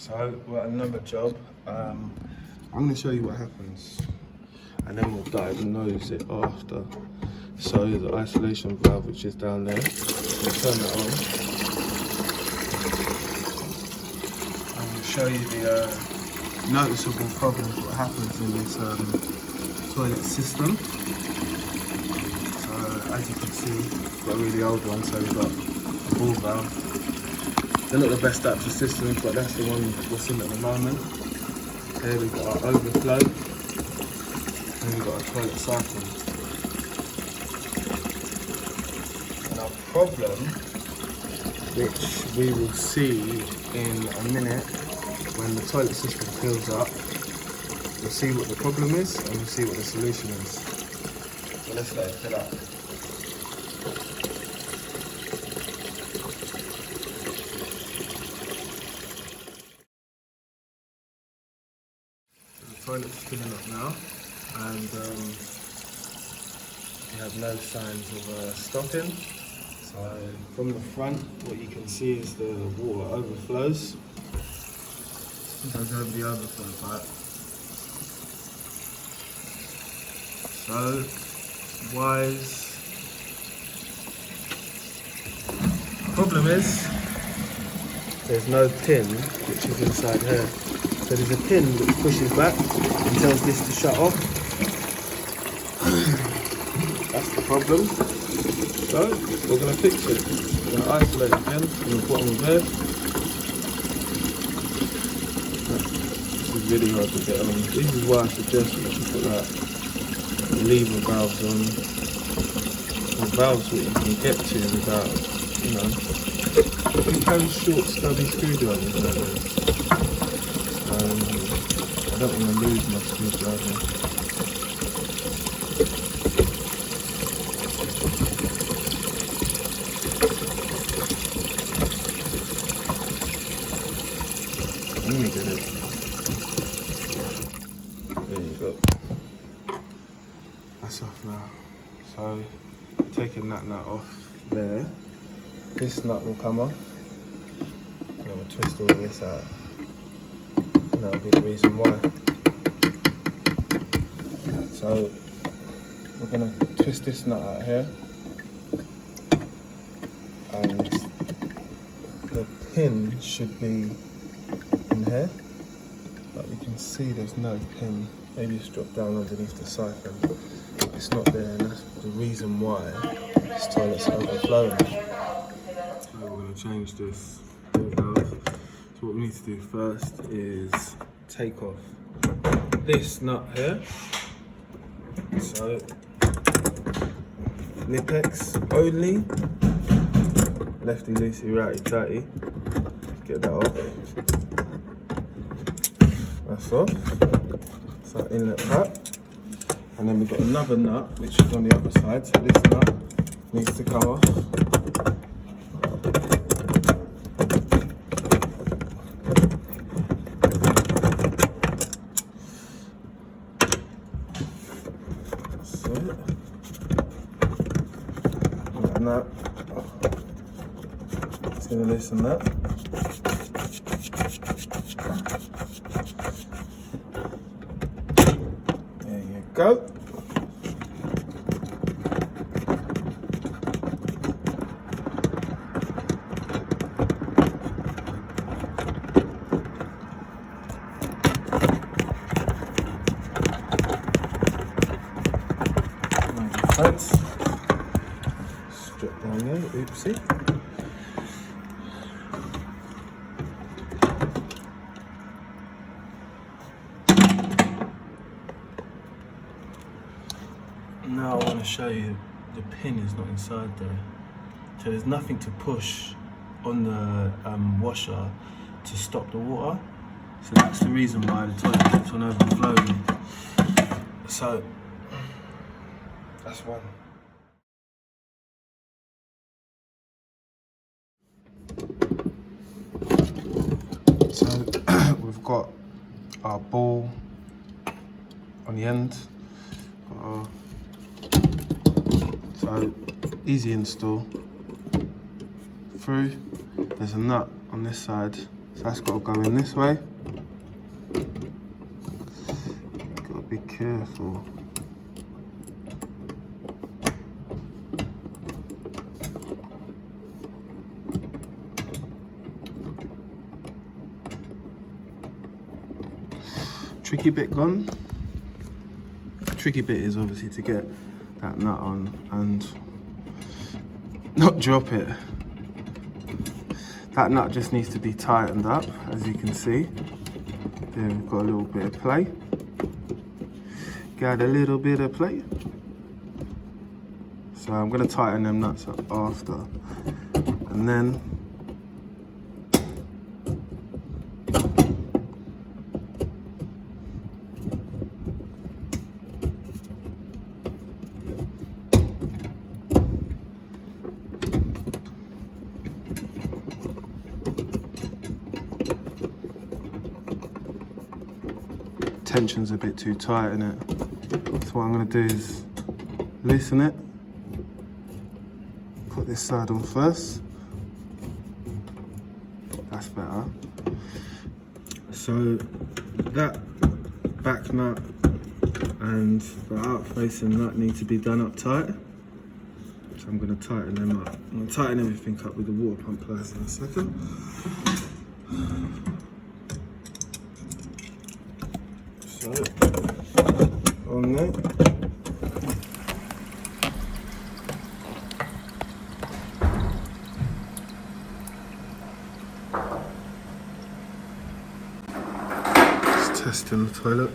So we're at another job. I'm going to show you what happens and then we'll diagnose it after. So the isolation valve, which is down there, we'll turn that on. And we'll show you the noticeable problems what happens in this toilet system. So as you can see, we've got a really old one, so we've got a ball valve. They're not the best types of systems, but that's the one that's in at the moment. Here we've got our overflow, and we've got our toilet siphon. And our problem, which we will see in a minute, when the toilet system fills up, we'll see what the problem is and we'll see what the solution is. So let's let it fill up. The toilet's filling up now, and we have no signs of stopping. So from the front, what you can see is the water overflows. It goes over the overflow pipe. So wise. Problem is, there's no pin which is inside here. So there's a pin which pushes back and tells this to shut off. That's the problem. So we're going to fix it. We're going to isolate it again from the bottom of here. This is really hard to get on. This is why I suggest that you put that lever valves on, or valves that you can get to without, you know, you carry short stubby screwdrivers like this. I don't want to lose my screwdriver. Let me get it. There you go. That's off now. So, taking that nut off there, this nut will come off. And we'll twist all of this out. And that'll be the reason why. So, we're going to twist this nut out here. And the pin should be in here. But you can see there's no pin. Maybe it's dropped down underneath the siphon. It's not there, and that's the reason why this toilet's overflowing. So we're going to change this valve. So what we need to do first is take off this nut here. So Nipex only, lefty loosey righty tighty. Get that off. That's off. So inlet pipe. And then we've got another nut which is on the other side. So this nut needs to come off. That's it. And that. It's going to loosen that. There you go. Strip down there, oopsie. Now I want to show you the pin is not inside there. So there's nothing to push on the washer to stop the water. So that's the reason why the toilet keeps on overflowing. So that's one. So we've got our ball on the end. So easy install. Through, there's a nut on this side, So that's got to go in this way. Got to be careful. Tricky bit gone. Tricky bit is obviously to get that nut on and not drop it. That nut just needs to be tightened up, as you can see. There we've got a little bit of play. Got a little bit of play. So I'm going to tighten them nuts up after. And then tension's a bit too tight in it. So what I'm going to do is loosen it. Put this side on first. That's better. So that back nut and the out facing nut need to be done up tight. So I'm going to tighten them up. I'm going to tighten everything up with the water pump pliers in a second. So, on there. Just testing the toilet.